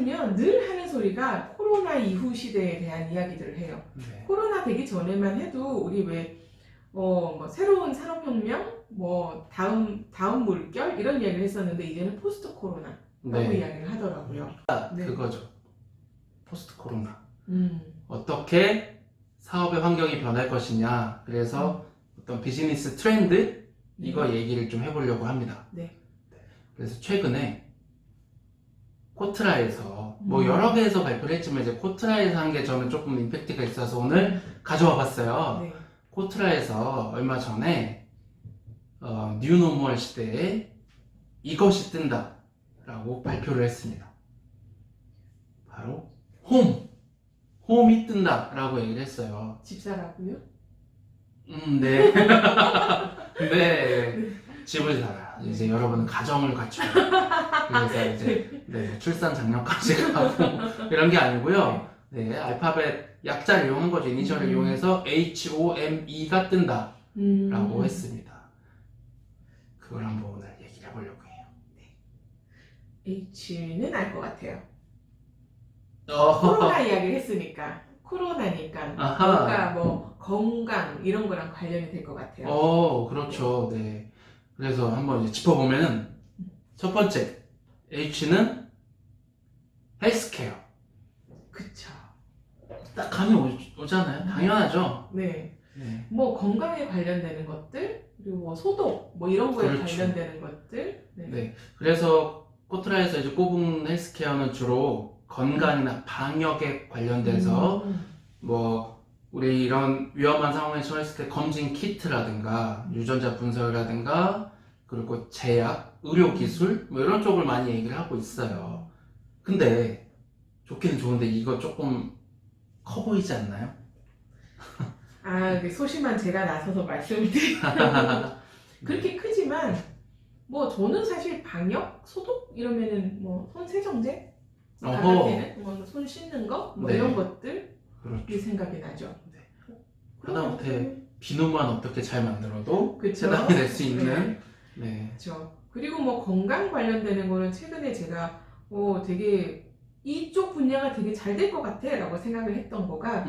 보면 늘 하는 소리가 코로나 이후 시대에 대한 이야기들을 해요. 네. 코로나 되기 전에만 해도 우리 왜 뭐 새로운 산업혁명, 뭐 다음 물결 이런 이야기를 했었는데 이제는 포스트 코로나라고 네. 이야기를 하더라고요. 네. 그거죠. 포스트 코로나. 음. 어떻게 사업의 환경이 변할 것이냐. 그래서 어떤 비즈니스 트렌드 이거 얘기를 좀 해보려고 합니다. 네. 그래서 최근에 코트라에서 뭐 여러 개에서 발표를 했지만 이제 코트라에서 한 게 저는 조금 임팩트가 있어서 오늘 가져와 봤어요. 네. 코트라에서 얼마 전에 뉴노멀 시대에 이것이 뜬다 라고 발표를 했습니다. 바로 홈이 뜬다 라고 얘기를 했어요. 집사라고요? 네. 네. 집을 살아. 이제 여러분은 가정을 갖춰요. 그래서 이제 네, 출산 장려까지 가고 이런 게 아니고요. 네, 알파벳 약자를 이용한 거죠. 이니셜을 이용해서 HOME가 뜬다 라고 했습니다. 그걸 한번 오늘 얘기를 해보려고 해요. H는 알 것 같아요. 코로나 이야기를 했으니까 코로나니까 아하. 뭔가 뭐 건강 이런 거랑 관련이 될 것 같아요. 그렇죠. 네. 그래서 한번 이제 짚어보면은 첫 번째 H는 헬스케어. 그쵸. 딱 감이 오잖아요. 당연하죠. 네. 네. 뭐 건강에 관련되는 것들 그리고 뭐 소독 뭐 이런 거에 그렇죠. 관련되는 것들. 네. 네. 그래서 코트라에서 이제 꼽은 헬스케어는 주로 건강이나 방역에 관련돼서 뭐 우리 이런 위험한 상황에 처했을 때 검진 키트라든가 유전자 분석이라든가 그리고 제약, 의료기술 뭐 이런 쪽을 많이 얘기를 하고 있어요. 근데 좋기는 좋은데 이거 조금 커 보이지 않나요? 그 소심한 제가 나서서 말씀을 드리면 그렇게 크지만 뭐 저는 사실 방역, 소독 이러면은 뭐 손 세정제 가볍게는 뭐손 씻는 거 뭐 네. 이런 것들이 그렇죠. 생각이 나죠. 네. 하다못해 비누만 어떻게 잘 만들어도 세상이 될 수 있는. 네. 그렇죠. 그리고 뭐 건강 관련되는 거는 최근에 제가 되게 이쪽 분야가 되게 잘 될 것 같아 라고 생각을 했던 거가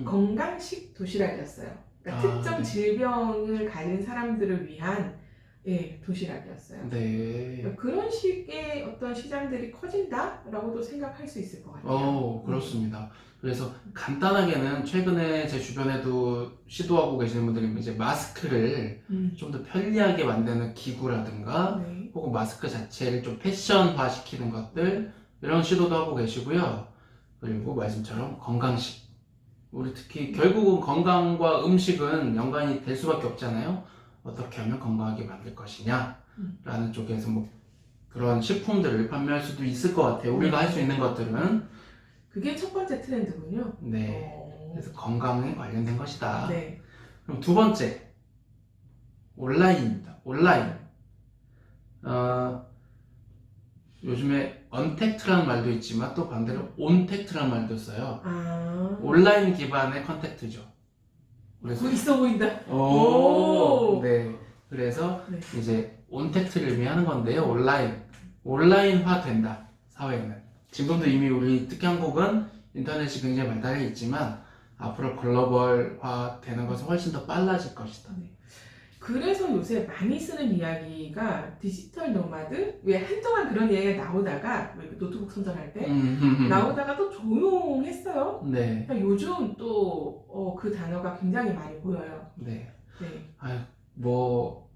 건강식 도시락이었어요. 그러니까 특정 네. 질병을 가진 사람들을 위한 도시락이었어요. 네. 그러니까 그런 식의 어떤 시장들이 커진다라고도 생각할 수 있을 것 같아요. 그렇습니다. 그래서 간단하게는 최근에 제 주변에도 시도하고 계시는 분들이 이제 마스크를 좀 더 편리하게 만드는 기구라든가 네. 혹은 마스크 자체를 좀 패션화 시키는 것들 이런 시도도 하고 계시고요. 그리고 말씀처럼 건강식. 우리 특히 결국은 건강과 음식은 연관이 될 수밖에 없잖아요. 어떻게 하면 건강하게 만들 것이냐 라는 쪽에서 뭐 그런 식품들을 판매할 수도 있을 것 같아요. 우리가 할 수 있는 것들은. 그게 첫 번째 트렌드군요. 네. 그래서 건강에 관련된 것이다. 네. 그럼 두 번째 온라인입니다. 온라인. 요즘에 언택트라는 말도 있지만 또 반대로 온택트라는 말도 써요. 온라인 기반의 컨택트죠. 그래서 있어 보인다. 네. 그래서 네. 이제 온택트를 의미하는 건데요. 온라인화 된다. 사회는. 지금도 이미 우리 특히 한국은 인터넷이 굉장히 발달해 있지만 앞으로 글로벌화 되는 것은 훨씬 더 빨라질 것이다. 네. 그래서 요새 많이 쓰는 이야기가 디지털 노마드? 왜 한동안 그런 이야기가 나오다가 노트북 선전할 때 나오다가 또 조용했어요. 네. 그러니까 요즘 또 그 단어가 굉장히 많이 보여요. 네. 네. 뭐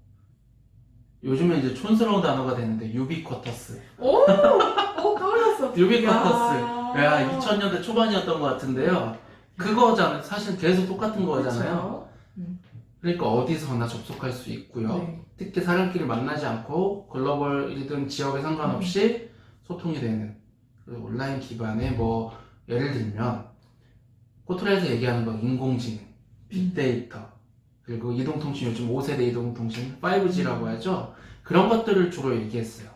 요즘에 이제 촌스러운 단어가 되는데 유비쿼터스. 떠올랐어. 유비쿼터스. 야, 2000년대 초반이었던 것 같은데요. 그거잖아요. 사실 계속 똑같은 거잖아요. 그러니까 어디서나 접속할 수 있고요. 네. 특히 사람끼리 만나지 않고 글로벌이든 지역에 상관없이 소통이 되는 그 온라인 기반의 뭐 예를 들면 코트라에서 얘기하는 거 인공지능, 빅데이터 그리고 이동통신 요즘 5세대 이동통신 5G라고 하죠. 그런 것들을 주로 얘기했어요.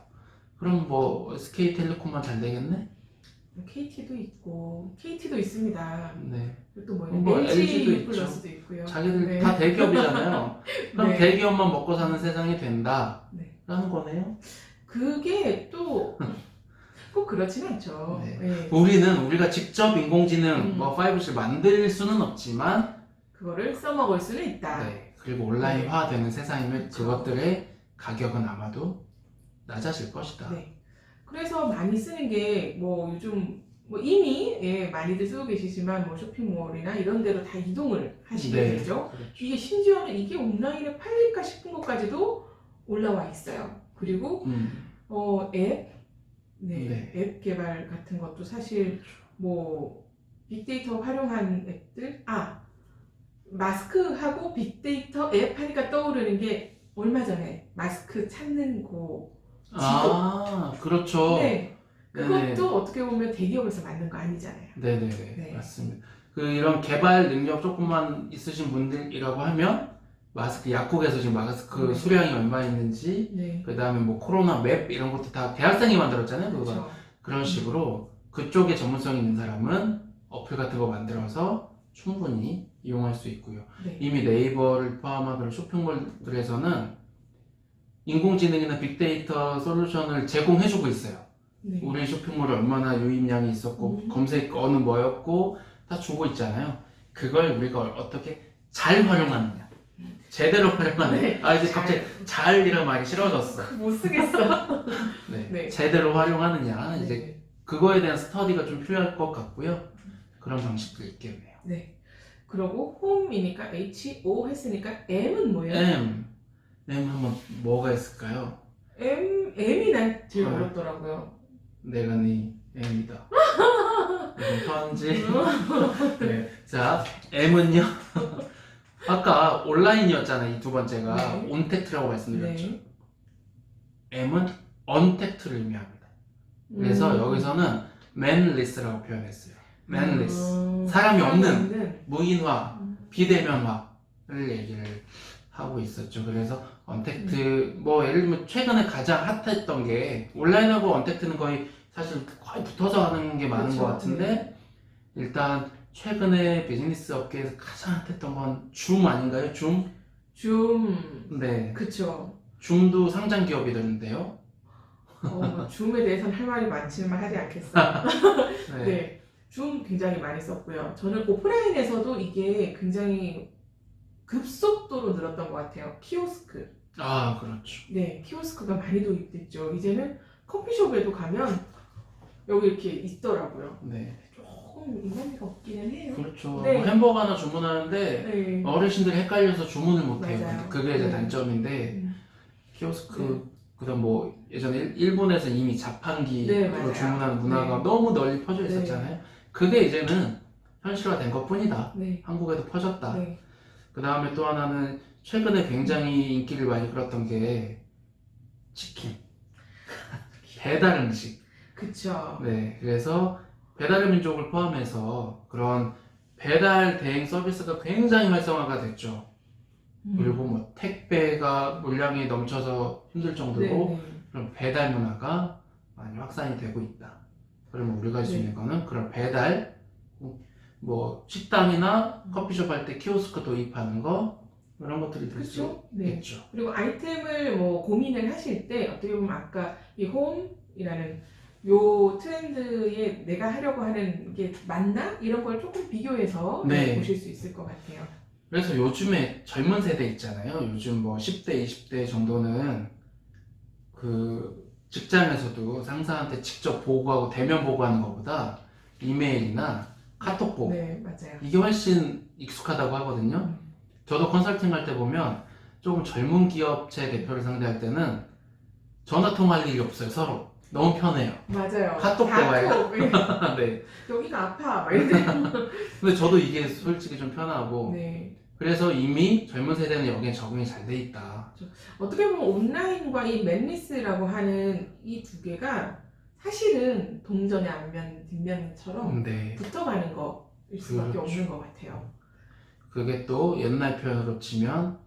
그럼 뭐 SK텔레콤만 잘 되겠네? KT도 있고 KT도 있습니다. 네. 또 뭐 LG도 있죠. 플러스도 있고요. 자기들 네. 다 대기업이잖아요. 그럼 네. 대기업만 먹고 사는 세상이 된다. 네. 라는 거네요. 그게 또 꼭 그렇진 않죠. 네. 네. 우리가 직접 인공지능 뭐 5G를 만들 수는 없지만 그거를 써먹을 수는 있다. 네. 그리고 온라인화되는 세상이면 그쵸. 그것들의 가격은 아마도 낮아질 것이다. 네. 그래서 많이 쓰는 게 뭐 요즘 뭐 이미 예, 많이들 쓰고 계시지만 뭐 쇼핑몰이나 이런 데로 다 이동을 하시게 네. 되죠. 그렇죠. 이게 심지어는 이게 온라인에 팔릴까 싶은 것까지도 올라와 있어요. 그리고 앱, 네. 앱 개발 같은 것도 사실 뭐 빅데이터 활용한 앱들, 마스크하고 빅데이터 앱 하니까 떠오르는 게 얼마 전에 마스크 찾는 그렇죠. 네. 그것도 네네. 어떻게 보면 대기업에서 만든 거 아니잖아요. 네네네. 네. 맞습니다. 이런 개발 능력 조금만 있으신 분들이라고 하면 마스크 약국에서 지금 마스크 네. 수량이 얼마 있는지 네. 그 다음에 뭐 코로나 맵 이런 것도 다 대학생이 만들었잖아요. 그렇죠. 그런 식으로 그쪽에 전문성 있는 사람은 어플 같은 거 만들어서 충분히 이용할 수 있고요. 네. 이미 네이버를 포함한 그런 쇼핑몰들에서는 인공지능이나 빅데이터 솔루션을 제공해주고 있어요. 네. 우리 쇼핑몰에 얼마나 유입량이 있었고 검색 어느 뭐였고 다 주고 있잖아요. 그걸 우리가 어떻게 잘 활용하느냐, 제대로 활용하느냐. 네. 이제 갑자기 잘이라는 말이 싫어졌어. 못 쓰겠어. 네. 네. 제대로 활용하느냐, 이제 네. 그거에 대한 스터디가 좀 필요할 것 같고요. 그런 방식도 있겠네요. 네. 그리고 홈이니까 HO 했으니까 M은 뭐예요? M 한번 뭐가 있을까요? M이 난 제일 아. 어렵더라고요. 내가 네 M이다. 이건 편지. 네. 자, M은요. 아까 온라인이었잖아요. 이 두 번째가 네. 온택트라고 말씀드렸죠. 네. M은 언택트를 의미합니다. 그래서 여기서는 manless라고 표현했어요. manless. 사람이 없는 무인화, 비대면화를 얘기를 하고 있었죠. 그래서 언택트 뭐 예를 들면 최근에 가장 핫했던 게 온라인하고 언택트는 거의 사실 거의 붙어서 하는 게 많은 그렇죠. 것 같은데 일단 최근에 비즈니스 업계에서 가장 핫했던 건 줌 아닌가요? 줌? 네. 그쵸. 줌도 상장 기업이던데요. 줌에 대해서는 할 말이 많지만 하지 않겠어요. 네. 네. 줌 굉장히 많이 썼고요. 저는 오프라인에서도 이게 굉장히 급속도로 늘었던 것 같아요. 키오스크. 그렇죠. 네, 키오스크가 많이 도입됐죠. 이제는 커피숍에도 가면 여기 이렇게 있더라고요. 네. 조금 인간미가 없기는 해요. 그렇죠. 네. 뭐 햄버거 하나 주문하는데 네. 어르신들이 헷갈려서 주문을 못해요. 맞아요. 그게 이제 네. 단점인데 음. 키오스크 그다음 뭐 예전에 일본에서 이미 자판기로 네, 맞아요. 주문하는 문화가 네. 너무 널리 퍼져 있었잖아요. 그게 이제는 현실화된 것뿐이다. 네. 한국에도 퍼졌다. 네. 그 다음에 또 하나는 최근에 굉장히 인기를 많이 끌었던 게 치킨. 배달 음식. 그쵸. 네, 그래서 배달의 민족을 포함해서 그런 배달 대행 서비스가 굉장히 활성화가 됐죠. 그리고 뭐 택배가 물량이 넘쳐서 힘들 정도로 네. 그런 배달 문화가 많이 확산이 되고 있다. 그러면 우리가 할 수 네. 있는 거는 그런 배달, 뭐 식당이나 커피숍 할 때 키오스크 도입하는 거 이런 것들이 될 수 그렇죠. 네. 있죠. 그리고 아이템을 뭐 고민을 하실 때 어떻게 보면 아까 이 홈이라는 요 트렌드에 내가 하려고 하는 게 맞나? 이런 걸 조금 비교해서 네. 보실 수 있을 것 같아요. 그래서 요즘에 젊은 세대 있잖아요. 요즘 뭐 10대, 20대 정도는 그 직장에서도 상사한테 직접 보고하고 대면 보고하는 것보다 이메일이나 카톡 보고 네, 맞아요. 이게 훨씬 익숙하다고 하거든요. 저도 컨설팅 할 때 보면 조금 젊은 기업체 대표를 상대할 때는 전화 통화할 일이 없어요. 서로 너무 편해요. 맞아요. 카톡 대화예요. 네. 여기가 아파. 막 이러는데. 근데 저도 이게 솔직히 좀 편하고 네. 그래서 이미 젊은 세대는 여기에 적응이 잘 돼 있다. 어떻게 보면 온라인과 이 맨리스라고 하는 이 두 개가 사실은 동전의 앞면, 뒷면처럼 네. 붙어가는 거일 수밖에 그렇죠. 없는 것 같아요. 그게 또 옛날 표현으로 치면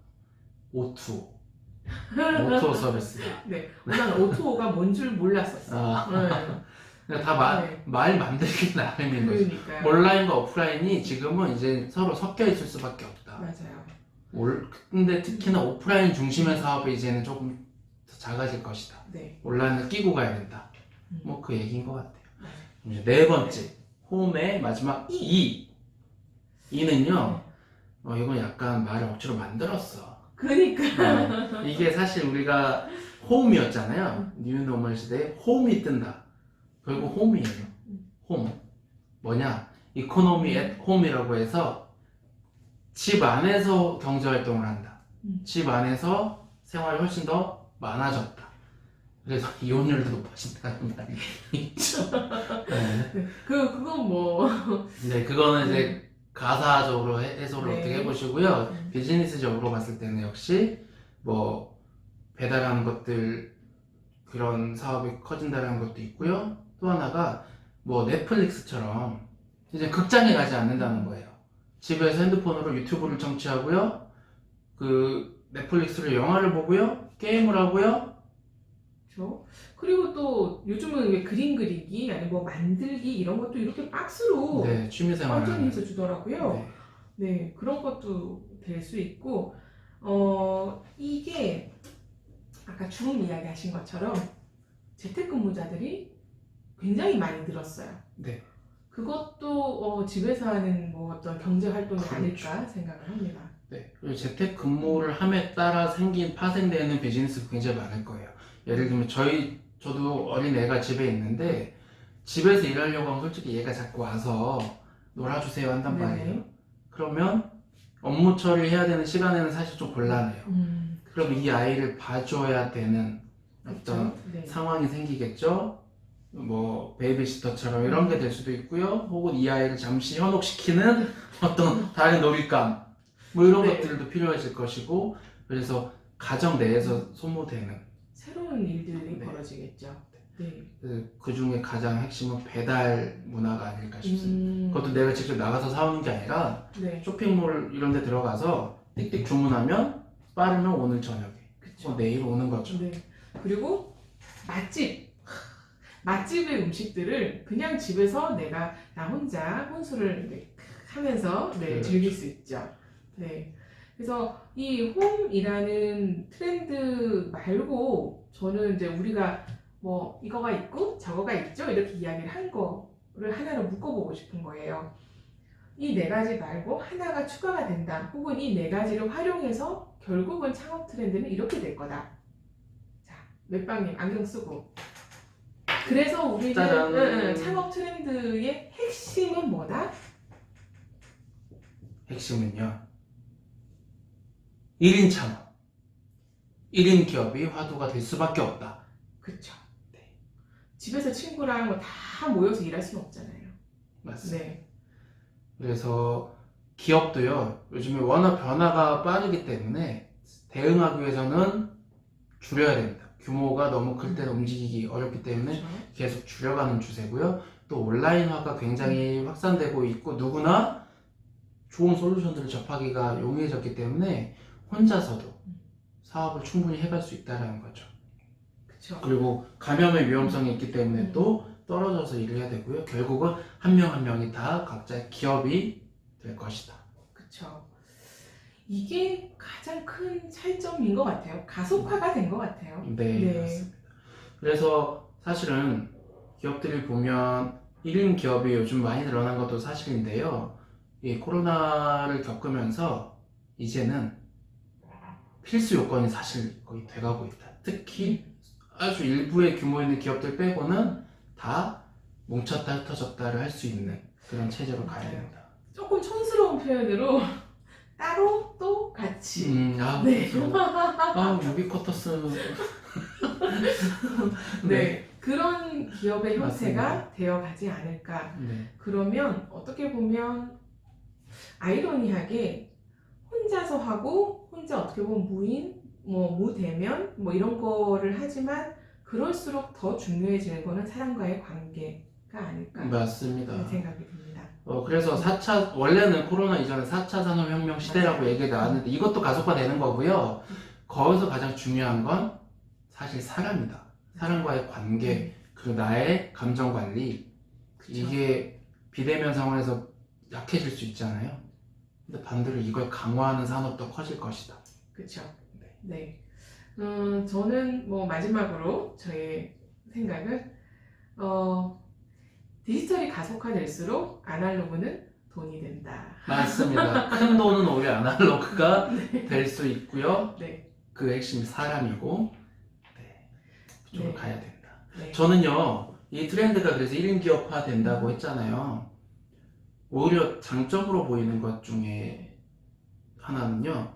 O2. 오토 서비스다. 네. 난 O2O가 뭔 줄 몰랐었어. 네. 다 네. 말 만들기 나름인 거죠. 그러니까요. 온라인과 오프라인이 지금은 이제 서로 섞여 있을 수밖에 없다. 맞아요. 근데 특히나 오프라인 중심의 사업이 이제는 조금 더 작아질 것이다. 네. 온라인을 끼고 가야 된다. 뭐 그 얘기인 것 같아요. 맞아요. 이제 네 번째, 홈의 마지막 이는요, 이건 약간 말을 억지로 만들었어. 그러니까 이게 사실 우리가 홈이었잖아요. 뉴노멀 시대에 홈이 뜬다. 결국 홈이에요. 홈. 뭐냐? 이코노미 앳 홈이라고 해서 집 안에서 경제활동을 한다. 집 안에서 생활이 훨씬 더 많아졌다. 그래서 이혼율도 높아진다는 말이 있죠. 네. 그건 뭐 네, 그거는 이제 가사적으로 해석을 네. 어떻게 해보시고요. 비즈니스적으로 봤을 때는 역시 뭐 배달하는 것들 그런 사업이 커진다는 것도 있고요. 또 하나가 뭐 넷플릭스처럼 이제 극장에 가지 않는다는 거예요. 집에서 핸드폰으로 유튜브를 청취하고요. 그 넷플릭스로 영화를 보고요. 게임을 하고요. 그렇죠. 그리고 또 요즘은 왜 그림 그리기 아니 뭐 만들기 이런 것도 이렇게 박스로 네, 취미생활을 완전히 하는. 해서 주더라고요. 네. 네, 그런 것도 될 수 있고, 이게 아까 줌 이야기 하신 것처럼 재택근무자들이 굉장히 많이 늘었어요. 네. 그것도 집에서 하는 뭐 어떤 경제 활동이 그렇죠. 아닐까 생각을 합니다. 네. 그리고 재택근무를 함에 따라 생긴 파생되는 비즈니스가 굉장히 많을 거예요. 예를 들면 저도 어린 애가 집에 있는데 집에서 일하려고 하면 솔직히 얘가 자꾸 와서 놀아주세요 한단 네네. 말이에요. 그러면 업무 처리해야 되는 시간에는 사실 좀 곤란해요. 그럼 이 아이를 봐줘야 되는 어떤 그렇죠. 네. 상황이 생기겠죠. 뭐 베이비시터처럼 이런 게 될 수도 있고요. 혹은 이 아이를 잠시 현혹시키는 어떤 다른 놀잇감 뭐 이런 네. 것들도 필요해질 것이고, 그래서 가정 내에서 소모되는 새로운 일들이 네. 벌어지겠죠. 네. 그 중에 가장 핵심은 배달 문화가 아닐까 싶습니다. 그것도 내가 직접 나가서 사오는 게 아니라 네. 쇼핑몰 이런 데 들어가서 띡띡 주문하면 빠르면 오늘 저녁에 그쵸. 내일 오는 거죠. 네. 그리고 맛집의 음식들을 그냥 집에서 나 혼자 혼술을 이렇게 하면서 그렇죠. 즐길 수 있죠. 네. 그래서 이 홈이라는 트렌드 말고 저는 이제 우리가 뭐 이거가 있고 저거가 있죠 이렇게 이야기를 한 거를 하나로 묶어보고 싶은 거예요. 이 네 가지 말고 하나가 추가가 된다. 혹은 이 네 가지를 활용해서 결국은 창업 트렌드는 이렇게 될 거다. 자, 맷방님 안경 쓰고. 그래서 우리는 짜잔. 창업 트렌드의 핵심은 뭐다? 핵심은요, 1인 창업, 1인 기업이 화두가 될 수밖에 없다. 그쵸. 네. 집에서 친구랑 뭐 다 모여서 일할 수는 없잖아요. 맞습니다. 네. 그래서 기업도요, 요즘에 워낙 변화가 빠르기 때문에 대응하기 위해서는 줄여야 됩니다. 규모가 너무 클 때는 움직이기 어렵기 때문에 그렇죠. 계속 줄여가는 추세고요. 또 온라인화가 굉장히 확산되고 있고 누구나 좋은 솔루션들을 접하기가 용이해졌기 때문에 혼자서도 사업을 충분히 해갈 수 있다는 거죠. 그쵸. 그리고 감염의 위험성이 있기 때문에 또 떨어져서 일을 해야 되고요. 결국은 한 명 한 명이 다 각자의 기업이 될 것이다. 그쵸. 이게 가장 큰 차이점인 것 같아요. 가속화가 된 것 같아요. 네, 맞습니다. 그래서 사실은 기업들이 보면 1인 기업이 요즘 많이 늘어난 것도 사실인데요. 이 코로나를 겪으면서 이제는 필수 요건이 사실 거의 돼가고 있다. 특히 아주 일부의 규모 있는 기업들 빼고는 다 뭉쳤다 흩어졌다를 할 수 있는 그런 체제로 가야 된다. 조금 촌스러운 표현으로 따로 또 같이. 네. 유비쿼터스. 네. 그런 기업의 형태가 맞습니다. 되어가지 않을까. 네. 그러면 어떻게 보면 아이러니하게 혼자서 하고 혼자 어떻게 보면 무인, 뭐 무대면 뭐 이런 거를 하지만 그럴수록 더 중요해지는 거는 사람과의 관계가 아닐까 맞습니다. 하는 생각이 듭니다. 그래서 4차, 원래는 코로나 이전에 4차 산업혁명 시대라고 얘기가 나왔는데 이것도 가속화되는 거고요. 거기서 가장 중요한 건 사실 사람이다. 사람과의 관계, 그리고 나의 감정 관리. 그쵸. 이게 비대면 상황에서 약해질 수 있잖아요. 근데 반대로 이걸 강화하는 산업도 커질 것이다. 그렇죠. 네. 저는 뭐 마지막으로 저의 생각은 디지털이 가속화될수록 아날로그는 돈이 된다. 맞습니다. 큰 돈은 오히려 아날로그가 네. 될 수 있고요. 네. 그 핵심이 사람이고, 네. 그쪽으로 네. 가야 된다. 네. 저는요, 이 트렌드가 그래서 1인 기업화 된다고 했잖아요. 오히려 장점으로 보이는 것 중에 하나는요,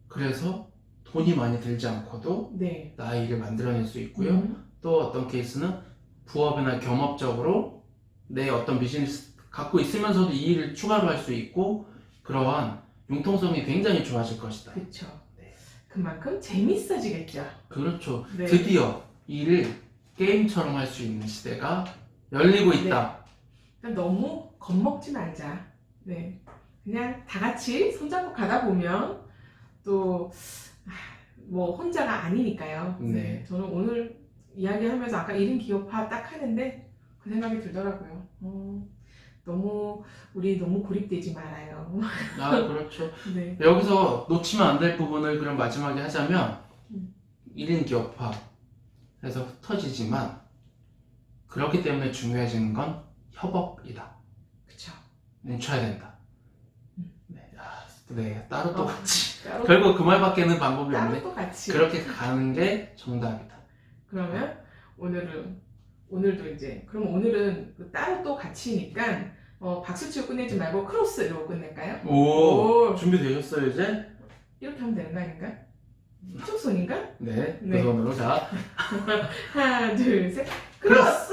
그래서 돈이 많이 들지 않고도 네. 나의 일을 만들어낼 수 있고요. 음. 또 어떤 케이스는 부업이나 겸업적으로 내 어떤 비즈니스 갖고 있으면서도 이 일을 추가로 할 수 있고, 그러한 융통성이 굉장히 좋아질 것이다. 그렇죠. 네. 그만큼 재밌어지겠죠. 그렇죠. 네. 드디어 이 일을 게임처럼 할 수 있는 시대가 열리고 있다. 그러니까 너무 겁먹지 말자. 네. 그냥 다 같이 손잡고 가다 보면 또 뭐 혼자가 아니니까요. 네. 저는 오늘 이야기하면서 아까 1인 기업화 딱 하는데 그 생각이 들더라고요. 우리 너무 고립되지 말아요. 아, 그렇죠. 네. 여기서 놓치면 안 될 부분을 그럼 마지막에 하자면, 음. 1인 기업화 해서 흩어지지만, 그렇기 때문에 중요해지는 건 협업이다. 그쵸. 뭉쳐야 된다. 네, 네, 따로 또 같이. 따로, 결국 그 말밖에는 방법이 따로 없네. 또 같이. 그렇게 가는 게 정답이다. 그러면 오늘도 이제 그럼 오늘은 따로 또 같이니까 박수 치고 끝내지 말고 크로스로 끝낼까요? 오. 준비되셨어요, 이제? 이렇게 하면 되는 거 아닌가? 이쪽 손인가? 네, 그 네. 손으로. 자, 하나 둘 셋 크로스!